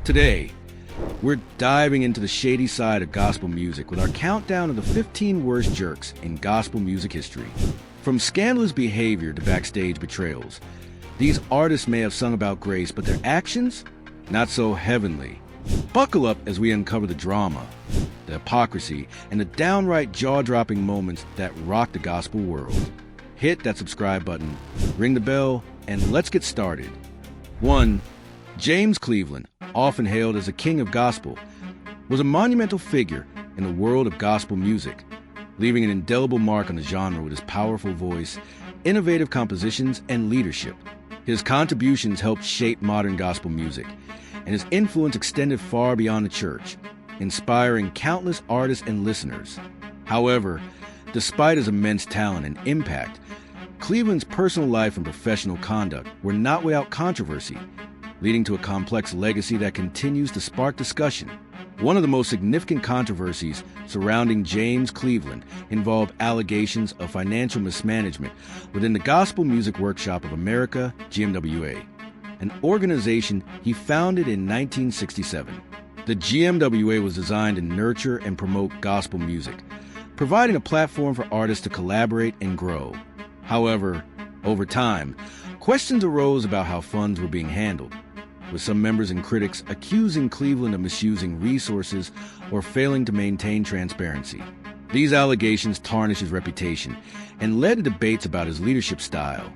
Today, we're diving into the shady side of gospel music with our countdown of the 15 worst jerks in gospel music history. From scandalous behavior to backstage betrayals, these artists may have sung about grace, but their actions? Not so heavenly. Buckle up as we uncover the drama, the hypocrisy, and the downright jaw-dropping moments that rock the gospel world. Hit that subscribe button, ring the bell, and let's get started. 1. James Cleveland, often hailed as a king of gospel, was a monumental figure in the world of gospel music, leaving an indelible mark on the genre with his powerful voice, innovative compositions, and leadership. His contributions helped shape modern gospel music, and his influence extended far beyond the church, inspiring countless artists and listeners. However, despite his immense talent and impact, Cleveland's personal life and professional conduct were not without controversy, leading to a complex legacy that continues to spark discussion. One of the most significant controversies surrounding James Cleveland involved allegations of financial mismanagement within the Gospel Music Workshop of America, GMWA, an organization he founded in 1967. The GMWA was designed to nurture and promote gospel music, providing a platform for artists to collaborate and grow. However, over time, questions arose about how funds were being handled, with some members and critics accusing Cleveland of misusing resources or failing to maintain transparency. These allegations tarnished his reputation and led to debates about his leadership style,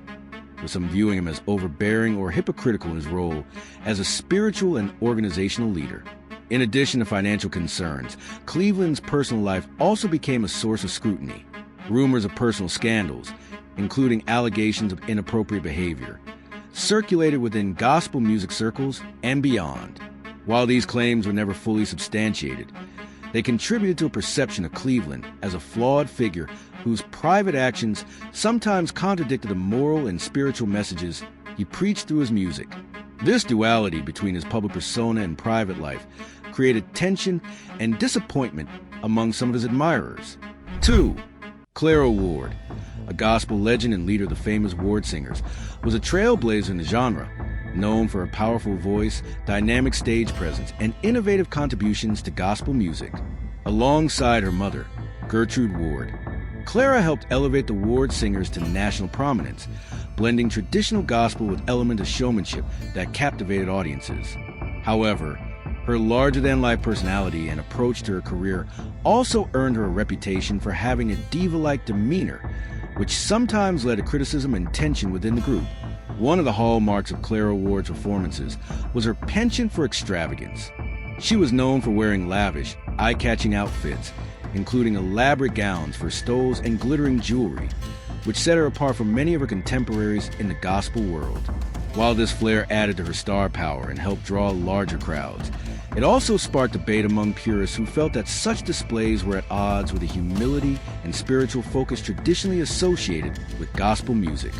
with some viewing him as overbearing or hypocritical in his role as a spiritual and organizational leader. In addition to financial concerns, Cleveland's personal life also became a source of scrutiny. Rumors of personal scandals, including allegations of inappropriate behavior, circulated within gospel music circles and beyond. While these claims were never fully substantiated, they contributed to a perception of Cleveland as a flawed figure whose private actions sometimes contradicted the moral and spiritual messages he preached through his music. This duality between his public persona and private life created tension and disappointment among some of his admirers. 2. Clara Ward, a gospel legend and leader of the famous Ward Singers, was a trailblazer in the genre, known for her powerful voice, dynamic stage presence, and innovative contributions to gospel music. Alongside her mother, Gertrude Ward, Clara helped elevate the Ward Singers to national prominence, blending traditional gospel with elements of showmanship that captivated audiences. However, her larger-than-life personality and approach to her career also earned her a reputation for having a diva-like demeanor, which sometimes led to criticism and tension within the group. One of the hallmarks of Clara Ward's performances was her penchant for extravagance. She was known for wearing lavish, eye-catching outfits, including elaborate gowns for stoles and glittering jewelry, which set her apart from many of her contemporaries in the gospel world. While this flair added to her star power and helped draw larger crowds, it also sparked debate among purists who felt that such displays were at odds with the humility and spiritual focus traditionally associated with gospel music.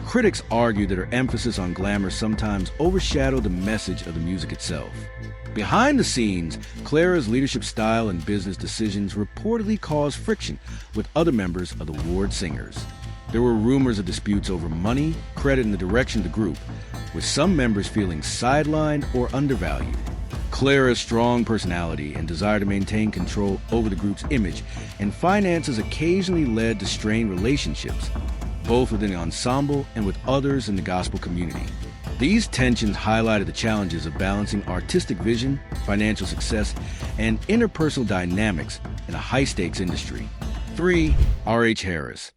Critics argued that her emphasis on glamour sometimes overshadowed the message of the music itself. Behind the scenes, Clara's leadership style and business decisions reportedly caused friction with other members of the Ward Singers. There were rumors of disputes over money, credit, and the direction of the group, with some members feeling sidelined or undervalued. Clara's strong personality and desire to maintain control over the group's image and finances occasionally led to strained relationships, both within the ensemble and with others in the gospel community. These tensions highlighted the challenges of balancing artistic vision, financial success, and interpersonal dynamics in a high-stakes industry. 3. R.H. Harris.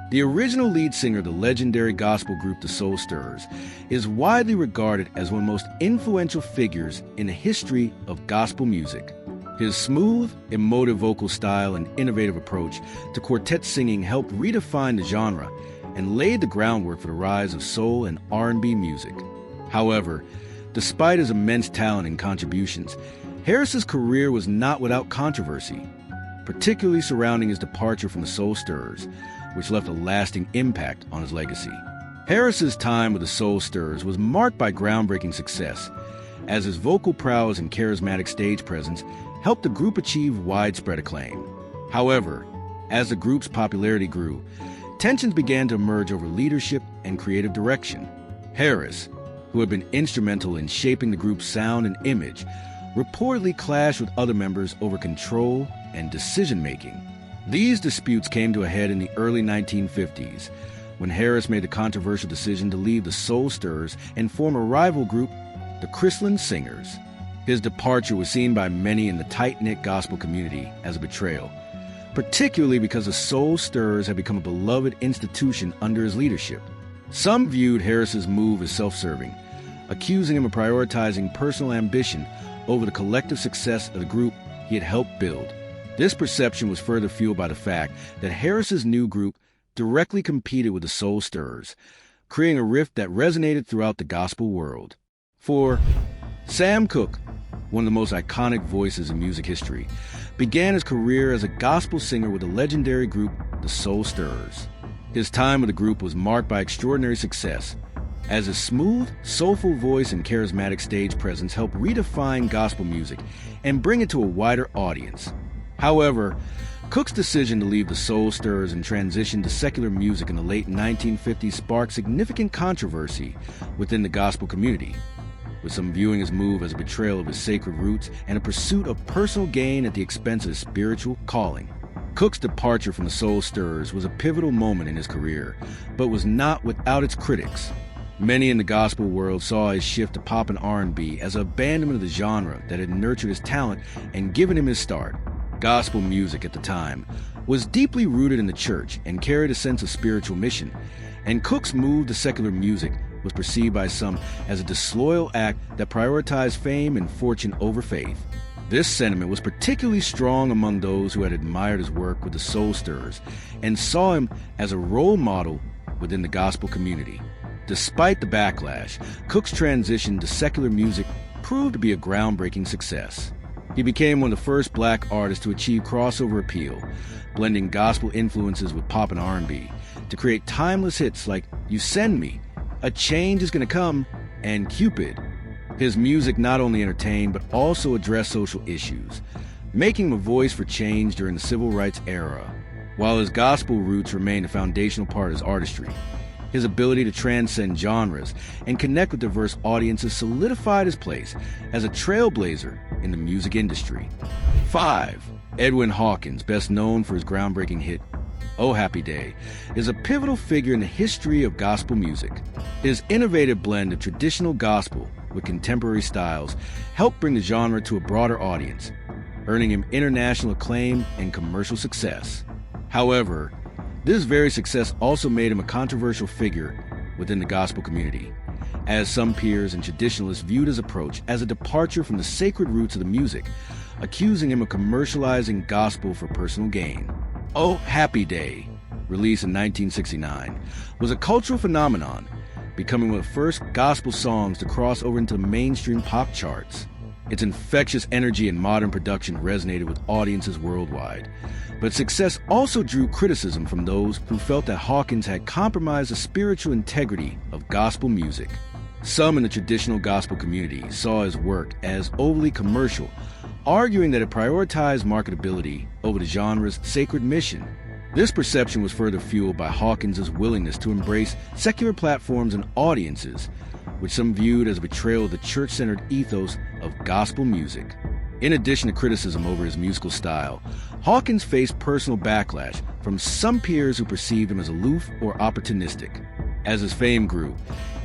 The original lead singer of the legendary gospel group The Soul Stirrers is widely regarded as one of the most influential figures in the history of gospel music. His smooth, emotive vocal style and innovative approach to quartet singing helped redefine the genre and laid the groundwork for the rise of soul and R&B music. However, despite his immense talent and contributions, Harris's career was not without controversy, particularly surrounding his departure from the Soul Stirrers, which left a lasting impact on his legacy. Harris's time with the Soul Stirrers was marked by groundbreaking success, as his vocal prowess and charismatic stage presence helped the group achieve widespread acclaim. However, as the group's popularity grew, tensions began to emerge over leadership and creative direction. Harris, who had been instrumental in shaping the group's sound and image, reportedly clashed with other members over control and decision-making. These disputes came to a head in the early 1950s, when Harris made the controversial decision to leave the Soul Stirrers and form a rival group, the Chrisland Singers. His departure was seen by many in the tight-knit gospel community as a betrayal, particularly because the Soul Stirrers had become a beloved institution under his leadership. Some viewed Harris's move as self-serving, accusing him of prioritizing personal ambition over the collective success of the group he had helped build. This perception was further fueled by the fact that Harris's new group directly competed with the Soul Stirrers, creating a rift that resonated throughout the gospel world. For Sam Cooke, one of the most iconic voices in music history, began his career as a gospel singer with the legendary group the Soul Stirrers. His time with the group was marked by extraordinary success, as his smooth, soulful voice and charismatic stage presence helped redefine gospel music and bring it to a wider audience. However, Cooke's decision to leave the Soul Stirrers and transition to secular music in the late 1950s sparked significant controversy within the gospel community, with some viewing his move as a betrayal of his sacred roots and a pursuit of personal gain at the expense of his spiritual calling. Cooke's departure from the Soul Stirrers was a pivotal moment in his career, but was not without its critics. Many in the gospel world saw his shift to pop and R&B as an abandonment of the genre that had nurtured his talent and given him his start. Gospel music at the time was deeply rooted in the church and carried a sense of spiritual mission, and Cooke's move to secular music was perceived by some as a disloyal act that prioritized fame and fortune over faith. This sentiment was particularly strong among those who had admired his work with the Soul Stirrers and saw him as a role model within the gospel community. Despite the backlash, Cooke's transition to secular music proved to be a groundbreaking success. He became one of the first black artists to achieve crossover appeal, blending gospel influences with pop and R&B to create timeless hits like You Send Me, A Change Is Gonna Come, and Cupid. His music not only entertained but also addressed social issues, making him a voice for change during the civil rights era. While his gospel roots remained a foundational part of his artistry, his ability to transcend genres and connect with diverse audiences solidified his place as a trailblazer in the music industry. 5. Edwin Hawkins, best known for his groundbreaking hit, Oh Happy Day, is a pivotal figure in the history of gospel music. His innovative blend of traditional gospel with contemporary styles helped bring the genre to a broader audience, earning him international acclaim and commercial success. However, this very success also made him a controversial figure within the gospel community, as some peers and traditionalists viewed his approach as a departure from the sacred roots of the music, accusing him of commercializing gospel for personal gain. Oh Happy Day, released in 1969, was a cultural phenomenon, becoming one of the first gospel songs to cross over into the mainstream pop charts. Its infectious energy and modern production resonated with audiences worldwide, but success also drew criticism from those who felt that Hawkins had compromised the spiritual integrity of gospel music. Some in the traditional gospel community saw his work as overly commercial, arguing that it prioritized marketability over the genre's sacred mission. This perception was further fueled by Hawkins' willingness to embrace secular platforms and audiences, which some viewed as a betrayal of the church-centered ethos of gospel music. In addition to criticism over his musical style, Hawkins faced personal backlash from some peers who perceived him as aloof or opportunistic. As his fame grew,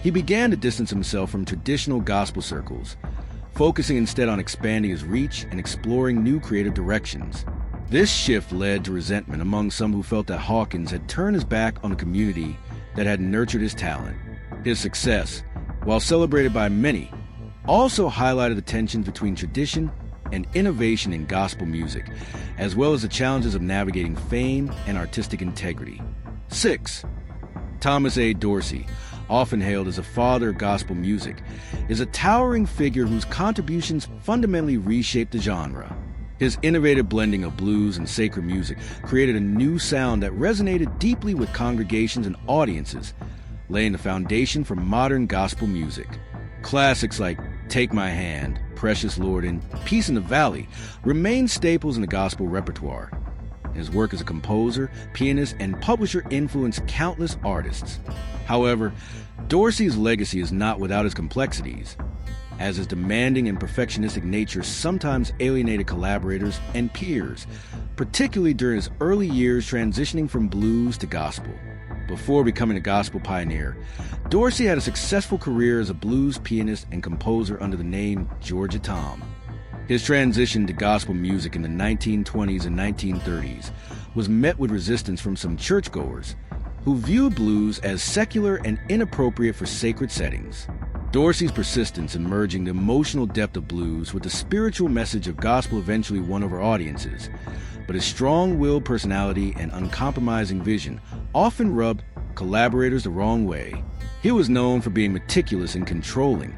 he began to distance himself from traditional gospel circles, focusing instead on expanding his reach and exploring new creative directions. This shift led to resentment among some who felt that Hawkins had turned his back on a community that had nurtured his talent. His success, while celebrated by many, also highlighted the tensions between tradition and innovation in gospel music, as well as the challenges of navigating fame and artistic integrity. 6. Thomas A. Dorsey, often hailed as a father of gospel music, is a towering figure whose contributions fundamentally reshaped the genre. His innovative blending of blues and sacred music created a new sound that resonated deeply with congregations and audiences, laying the foundation for modern gospel music. Classics like Take My Hand, Precious Lord, and Peace in the Valley remain staples in the gospel repertoire. and his work as a composer, pianist, and publisher influenced countless artists. However, Dorsey's legacy is not without its complexities, as his demanding and perfectionistic nature sometimes alienated collaborators and peers, particularly during his early years transitioning from blues to gospel. Before becoming a gospel pioneer, Dorsey had a successful career as a blues pianist and composer under the name Georgia Tom. His transition to gospel music in the 1920s and 1930s was met with resistance from some churchgoers who viewed blues as secular and inappropriate for sacred settings. Dorsey's persistence in merging the emotional depth of blues with the spiritual message of gospel eventually won over audiences, but his strong-willed personality and uncompromising vision often rubbed collaborators the wrong way. He was known for being meticulous and controlling,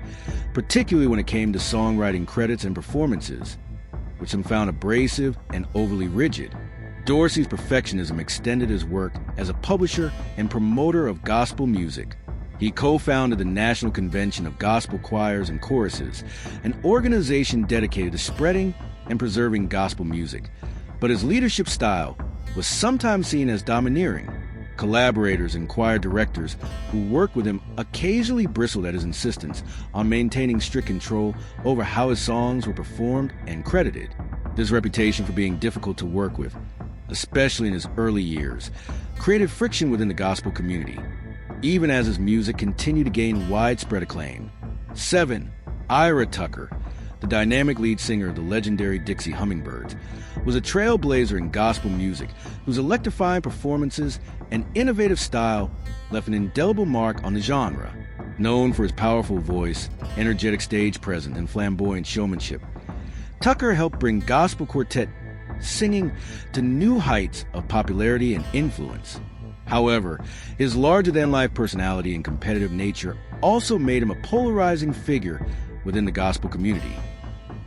particularly when it came to songwriting credits and performances, which some found abrasive and overly rigid. Dorsey's perfectionism extended his work as a publisher and promoter of gospel music. He co-founded the National Convention of Gospel Choirs and Choruses, an organization dedicated to spreading and preserving gospel music. But his leadership style was sometimes seen as domineering. Collaborators and choir directors who worked with him occasionally bristled at his insistence on maintaining strict control over how his songs were performed and credited. This reputation for being difficult to work with, especially in his early years, created friction within the gospel community, even as his music continued to gain widespread acclaim. 7. Ira Tucker, the dynamic lead singer of the legendary Dixie Hummingbirds, was a trailblazer in gospel music whose electrifying performances and innovative style left an indelible mark on the genre. Known for his powerful voice, energetic stage presence, and flamboyant showmanship, Tucker helped bring gospel quartet singing to new heights of popularity and influence. However, his larger-than-life personality and competitive nature also made him a polarizing figure within the gospel community,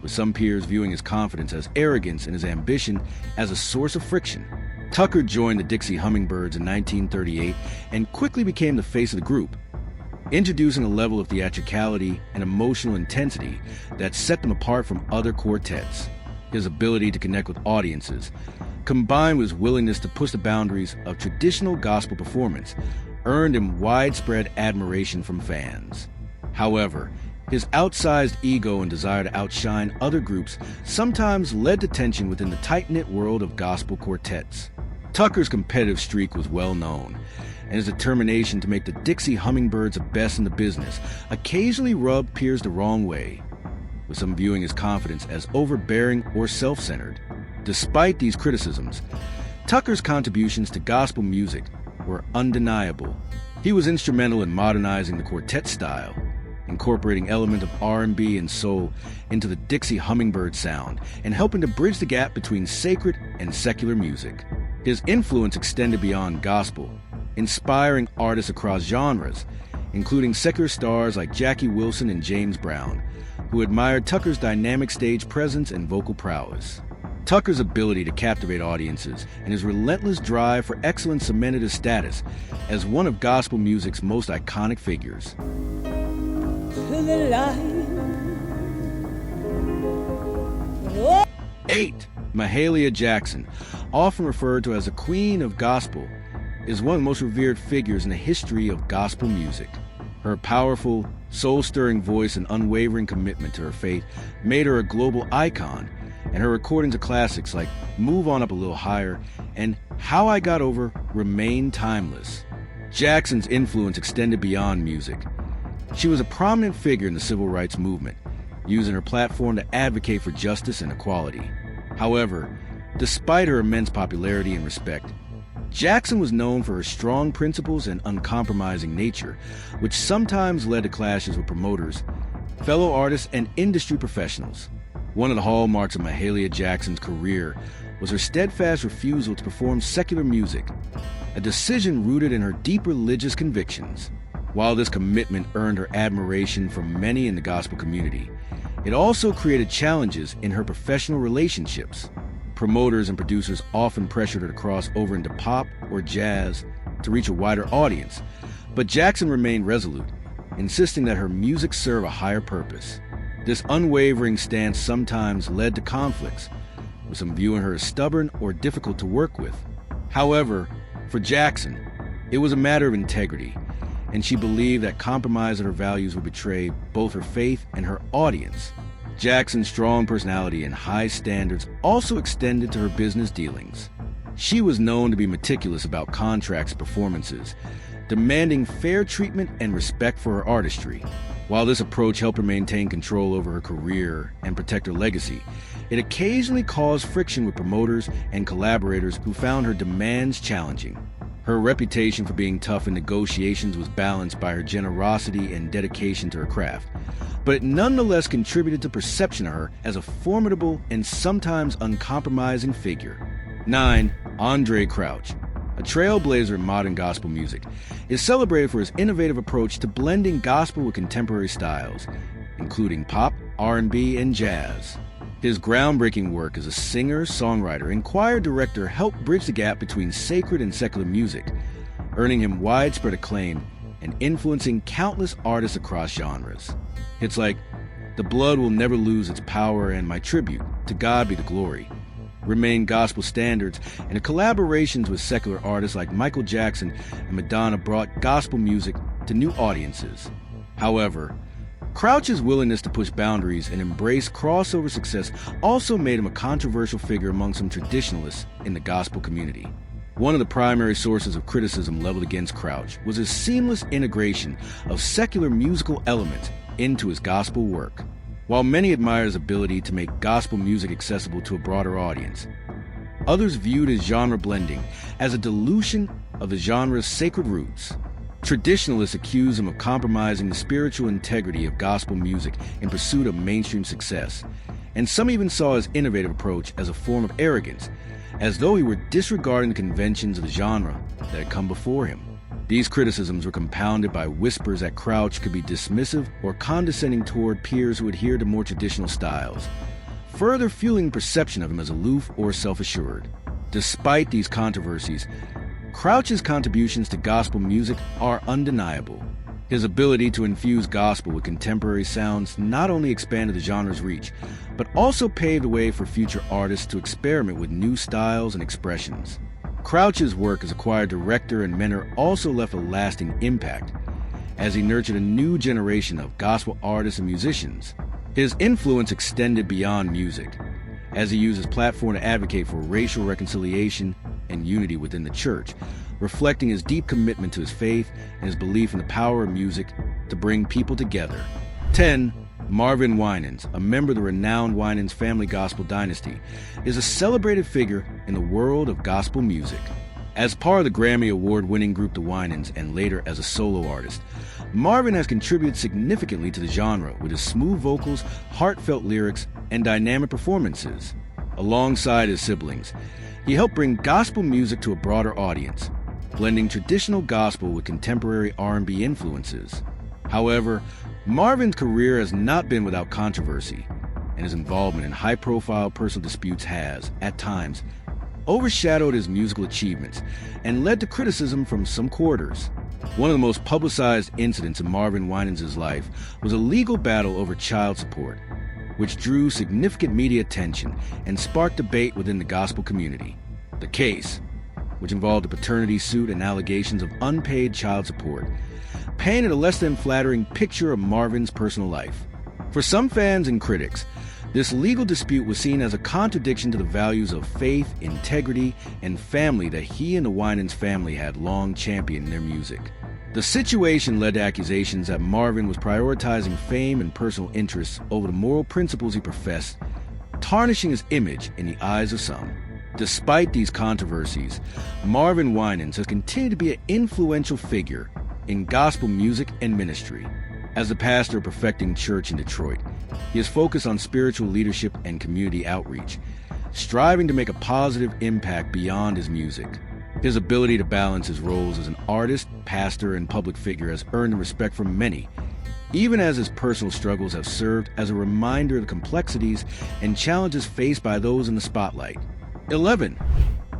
with some peers viewing his confidence as arrogance and his ambition as a source of friction. Tucker joined the Dixie Hummingbirds in 1938 and quickly became the face of the group, introducing a level of theatricality and emotional intensity that set them apart from other quartets. His ability to connect with audiences, combined with his willingness to push the boundaries of traditional gospel performance, earned him widespread admiration from fans. However, his outsized ego and desire to outshine other groups sometimes led to tension within the tight-knit world of gospel quartets. Tucker's competitive streak was well known, and his determination to make the Dixie Hummingbirds the best in the business occasionally rubbed peers the wrong way, with some viewing his confidence as overbearing or self-centered. Despite these criticisms, Tucker's contributions to gospel music were undeniable. He was instrumental in modernizing the quartet style, incorporating elements of R&B and soul into the Dixie Hummingbird sound and helping to bridge the gap between sacred and secular music. His influence extended beyond gospel, inspiring artists across genres, including secular stars like Jackie Wilson and James Brown, who admired Tucker's dynamic stage presence and vocal prowess. Tucker's ability to captivate audiences and his relentless drive for excellence cemented his status as one of gospel music's most iconic figures. To the light. 8. Mahalia Jackson, often referred to as the Queen of Gospel, is one of the most revered figures in the history of gospel music. Her powerful, soul-stirring voice and unwavering commitment to her faith made her a global icon, and her recordings of classics like Move On Up a Little Higher and How I Got Over remain timeless. Jackson's influence extended beyond music. She was a prominent figure in the civil rights movement, using her platform to advocate for justice and equality. However, despite her immense popularity and respect, Jackson was known for her strong principles and uncompromising nature, which sometimes led to clashes with promoters, fellow artists, and industry professionals. One of the hallmarks of Mahalia Jackson's career was her steadfast refusal to perform secular music, a decision rooted in her deep religious convictions. While this commitment earned her admiration from many in the gospel community, it also created challenges in her professional relationships. Promoters and producers often pressured her to cross over into pop or jazz to reach a wider audience, but Jackson remained resolute, insisting that her music serve a higher purpose. This unwavering stance sometimes led to conflicts, with some viewing her as stubborn or difficult to work with. However, for Jackson, it was a matter of integrity, and she believed that compromise of her values would betray both her faith and her audience. Jackson's strong personality and high standards also extended to her business dealings. She was known to be meticulous about contracts and performances, demanding fair treatment and respect for her artistry. While this approach helped her maintain control over her career and protect her legacy, it occasionally caused friction with promoters and collaborators who found her demands challenging. Her reputation for being tough in negotiations was balanced by her generosity and dedication to her craft, but it nonetheless contributed to perception of her as a formidable and sometimes uncompromising figure. 9. Andraé Crouch, a trailblazer in modern gospel music, is celebrated for his innovative approach to blending gospel with contemporary styles, including pop, R&B, and jazz. His groundbreaking work as a singer, songwriter, and choir director helped bridge the gap between sacred and secular music, earning him widespread acclaim and influencing countless artists across genres. Hits like "The Blood Will Never Lose Its Power" and "My Tribute, To God Be the Glory" remain gospel standards, and the collaborations with secular artists like Michael Jackson and Madonna brought gospel music to new audiences. However, Crouch's willingness to push boundaries and embrace crossover success also made him a controversial figure among some traditionalists in the gospel community. One of the primary sources of criticism leveled against Crouch was his seamless integration of secular musical elements into his gospel work. While many admire his ability to make gospel music accessible to a broader audience, others viewed his genre blending as a dilution of the genre's sacred roots. Traditionalists accuse him of compromising the spiritual integrity of gospel music in pursuit of mainstream success, and some even saw his innovative approach as a form of arrogance, as though he were disregarding the conventions of the genre that had come before him. These criticisms were compounded by whispers that Crouch could be dismissive or condescending toward peers who adhere to more traditional styles, further fueling perception of him as aloof or self-assured. Despite these controversies, Crouch's contributions to gospel music are undeniable. His ability to infuse gospel with contemporary sounds not only expanded the genre's reach, but also paved the way for future artists to experiment with new styles and expressions. Crouch's work as a choir director and mentor also left a lasting impact, as he nurtured a new generation of gospel artists and musicians. His influence extended beyond music, as he used his platform to advocate for racial reconciliation and unity within the church, reflecting his deep commitment to his faith and his belief in the power of music to bring people together. 10. Marvin Winans, a member of the renowned Winans family gospel dynasty, is a celebrated figure in the world of gospel music. As part of the Grammy Award-winning group The Winans and later as a solo artist, Marvin has contributed significantly to the genre with his smooth vocals, heartfelt lyrics, and dynamic performances. Alongside his siblings, he helped bring gospel music to a broader audience, blending traditional gospel with contemporary R&B influences. However, Marvin's career has not been without controversy, and his involvement in high-profile personal disputes has, at times, overshadowed his musical achievements and led to criticism from some quarters. One of the most publicized incidents in Marvin Winans' life was a legal battle over child support, which drew significant media attention and sparked debate within the gospel community. The case, which involved a paternity suit and allegations of unpaid child support, painted a less than flattering picture of Marvin's personal life. For some fans and critics, this legal dispute was seen as a contradiction to the values of faith, integrity, and family that he and the Winans family had long championed in their music. The situation led to accusations that Marvin was prioritizing fame and personal interests over the moral principles he professed, tarnishing his image in the eyes of some. Despite these controversies, Marvin Winans has continued to be an influential figure in gospel music and ministry. As the pastor of Perfecting Church in Detroit, he is focused on spiritual leadership and community outreach, striving to make a positive impact beyond his music. His ability to balance his roles as an artist, pastor, and public figure has earned the respect from many, even as his personal struggles have served as a reminder of the complexities and challenges faced by those in the spotlight. 11.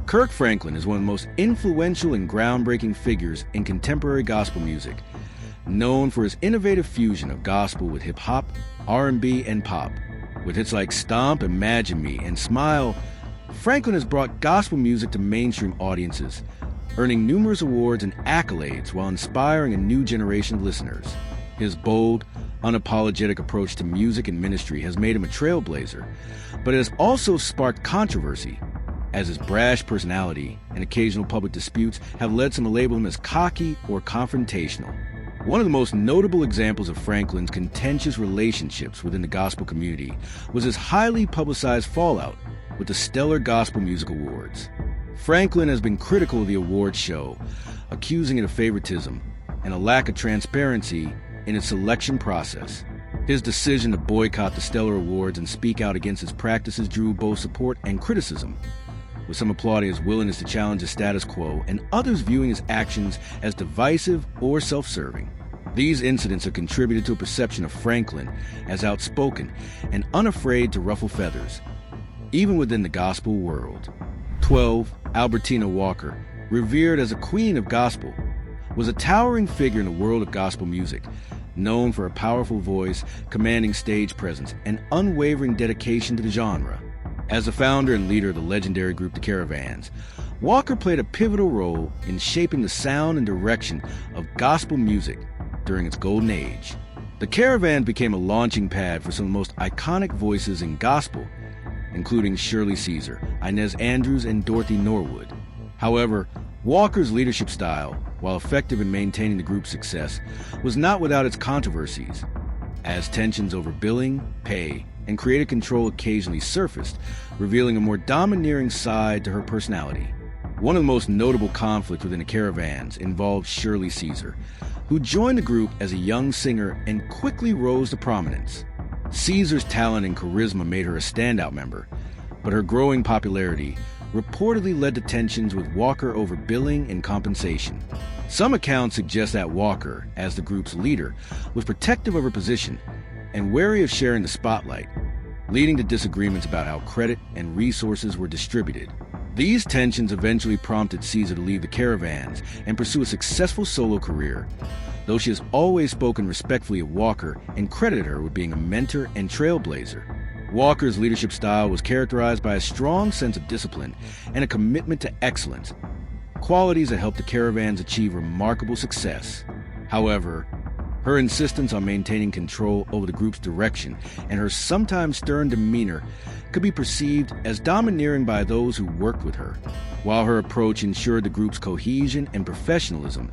Kirk Franklin is one of the most influential and groundbreaking figures in contemporary gospel music, known for his innovative fusion of gospel with hip-hop, R&B, and pop. With hits like Stomp, Imagine Me, and Smile, Franklin has brought gospel music to mainstream audiences, earning numerous awards and accolades while inspiring a new generation of listeners. His bold, unapologetic approach to music and ministry has made him a trailblazer, but it has also sparked controversy, as his brash personality and occasional public disputes have led some to label him as cocky or confrontational. One of the most notable examples of Franklin's contentious relationships within the gospel community was his highly publicized fallout with the Stellar Gospel Music Awards. Franklin has been critical of the awards show, accusing it of favoritism and a lack of transparency in its selection process. His decision to boycott the Stellar Awards and speak out against its practices drew both support and criticism, with some applauding his willingness to challenge the status quo and others viewing his actions as divisive or self-serving. These incidents have contributed to a perception of Franklin as outspoken and unafraid to ruffle feathers, even within the gospel world. 12. Albertina Walker, revered as a queen of gospel, was a towering figure in the world of gospel music, known for a powerful voice, commanding stage presence, and unwavering dedication to the genre. As the founder and leader of the legendary group The Caravans, Walker played a pivotal role in shaping the sound and direction of gospel music during its golden age. The Caravans became a launching pad for some of the most iconic voices in gospel, including Shirley Caesar, Inez Andrews, and Dorothy Norwood. However, Walker's leadership style, while effective in maintaining the group's success, was not without its controversies, as tensions over billing, pay, and creative control occasionally surfaced, revealing a more domineering side to her personality. One of the most notable conflicts within the Caravans involved Shirley Caesar, who joined the group as a young singer and quickly rose to prominence. Caesar's talent and charisma made her a standout member, but her growing popularity reportedly led to tensions with Walker over billing and compensation. Some accounts suggest that Walker, as the group's leader, was protective of her position and wary of sharing the spotlight, leading to disagreements about how credit and resources were distributed. These tensions eventually prompted Caesar to leave the Caravans and pursue a successful solo career, though she has always spoken respectfully of Walker and credited her with being a mentor and trailblazer. Walker's leadership style was characterized by a strong sense of discipline and a commitment to excellence, qualities that helped the Caravans achieve remarkable success. However, her insistence on maintaining control over the group's direction and her sometimes stern demeanor could be perceived as domineering by those who worked with her. While her approach ensured the group's cohesion and professionalism,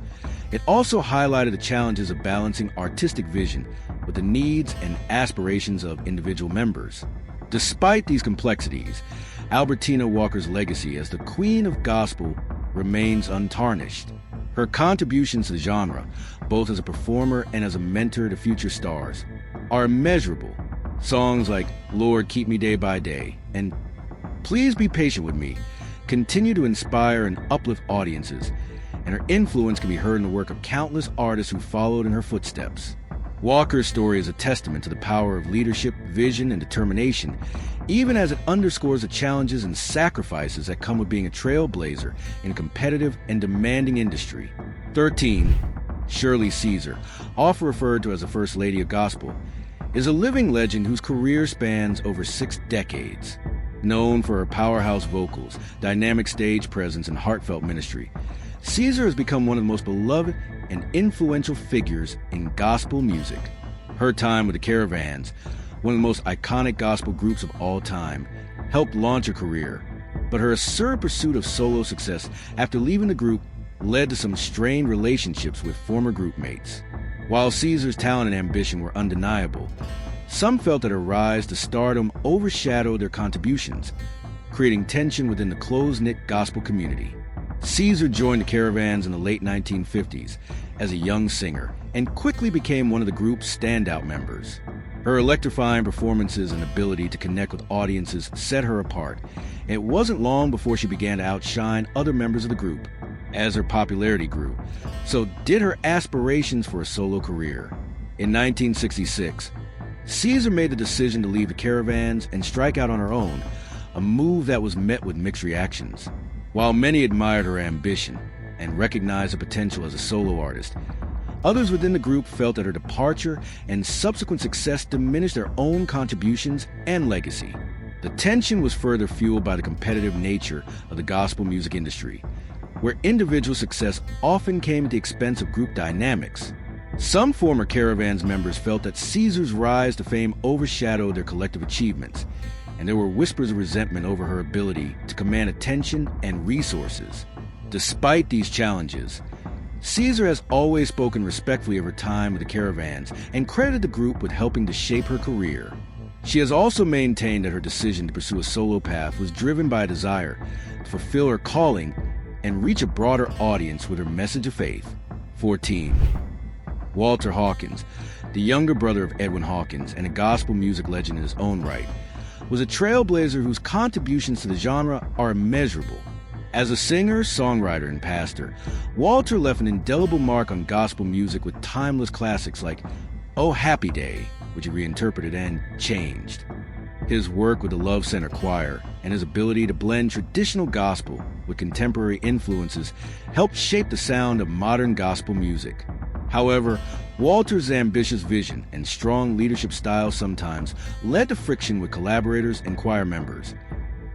it also highlighted the challenges of balancing artistic vision with the needs and aspirations of individual members. Despite these complexities, Albertina Walker's legacy as the Queen of Gospel remains untarnished. Her contributions to the genre, both as a performer and as a mentor to future stars, are immeasurable. Songs like Lord Keep Me Day by Day and Please Be Patient With Me continue to inspire and uplift audiences, and her influence can be heard in the work of countless artists who followed in her footsteps. Walker's story is a testament to the power of leadership, vision, and determination, even as it underscores the challenges and sacrifices that come with being a trailblazer in a competitive and demanding industry. 13. Shirley Caesar, often referred to as the First Lady of Gospel, is a living legend whose career spans over 6 decades. Known for her powerhouse vocals, dynamic stage presence, and heartfelt ministry, Caesar has become one of the most beloved and influential figures in gospel music. Her time with the Caravans, one of the most iconic gospel groups of all time, helped launch her career, but her assertive pursuit of solo success after leaving the group led to some strained relationships with former group mates. While Caesar's talent and ambition were undeniable, some felt that her rise to stardom overshadowed their contributions, creating tension within the close-knit gospel community. Caesar joined the Caravans in the late 1950s as a young singer and quickly became one of the group's standout members. Her electrifying performances and ability to connect with audiences set her apart, and it wasn't long before she began to outshine other members of the group. As her popularity grew, so did her aspirations for a solo career. In 1966, Caesar made the decision to leave the Caravans and strike out on her own, a move that was met with mixed reactions. While many admired her ambition and recognized her potential as a solo artist, others within the group felt that her departure and subsequent success diminished their own contributions and legacy. The tension was further fueled by the competitive nature of the gospel music industry, where individual success often came at the expense of group dynamics. Some former Caravans members felt that Caesar's rise to fame overshadowed their collective achievements, and there were whispers of resentment over her ability to command attention and resources. Despite these challenges, Caesar has always spoken respectfully of her time with the Caravans and credited the group with helping to shape her career. She has also maintained that her decision to pursue a solo path was driven by a desire to fulfill her calling and reach a broader audience with her message of faith. 14. Walter Hawkins, the younger brother of Edwin Hawkins and a gospel music legend in his own right, was a trailblazer whose contributions to the genre are immeasurable. As a singer, songwriter, and pastor, Walter left an indelible mark on gospel music with timeless classics like "Oh Happy Day," which he reinterpreted, and "Changed." His work with the Love Center Choir and his ability to blend traditional gospel with contemporary influences helped shape the sound of modern gospel music. However, Walter's ambitious vision and strong leadership style sometimes led to friction with collaborators and choir members,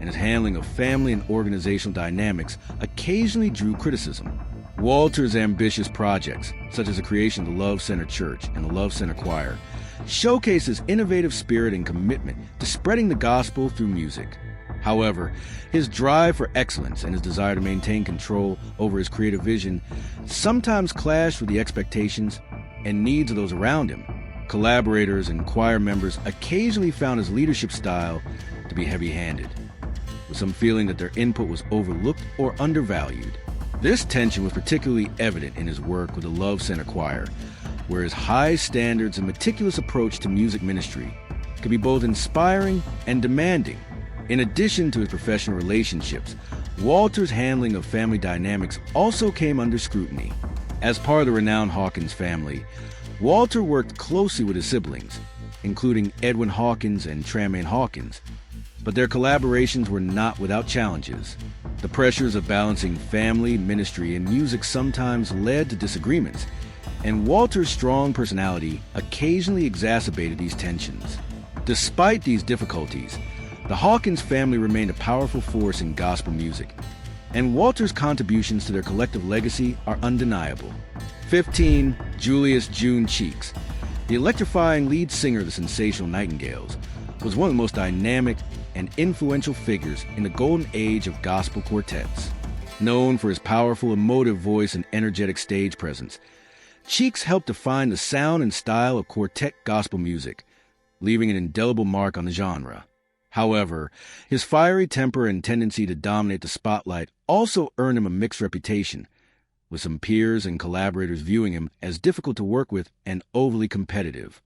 and his handling of family and organizational dynamics occasionally drew criticism. Walter's ambitious projects, such as the creation of the Love Center Church and the Love Center Choir, showcase his innovative spirit and commitment to spreading the gospel through music. However, his drive for excellence and his desire to maintain control over his creative vision sometimes clashed with the expectations and needs of those around him. Collaborators and choir members occasionally found his leadership style to be heavy-handed, with some feeling that their input was overlooked or undervalued. This tension was particularly evident in his work with the Love Center Choir, where his high standards and meticulous approach to music ministry could be both inspiring and demanding. In addition to his professional relationships, Walter's handling of family dynamics also came under scrutiny. As part of the renowned Hawkins family, Walter worked closely with his siblings, including Edwin Hawkins and Tramaine Hawkins, but their collaborations were not without challenges. The pressures of balancing family, ministry, and music sometimes led to disagreements, and Walter's strong personality occasionally exacerbated these tensions. Despite these difficulties, the Hawkins family remained a powerful force in gospel music, and Walter's contributions to their collective legacy are undeniable. 15. Julius June Cheeks, the electrifying lead singer of the sensational Nightingales, was one of the most dynamic and influential figures in the golden age of gospel quartets. Known for his powerful, emotive voice and energetic stage presence, Cheeks helped define the sound and style of quartet gospel music, leaving an indelible mark on the genre. However, his fiery temper and tendency to dominate the spotlight also earned him a mixed reputation, with some peers and collaborators viewing him as difficult to work with and overly competitive.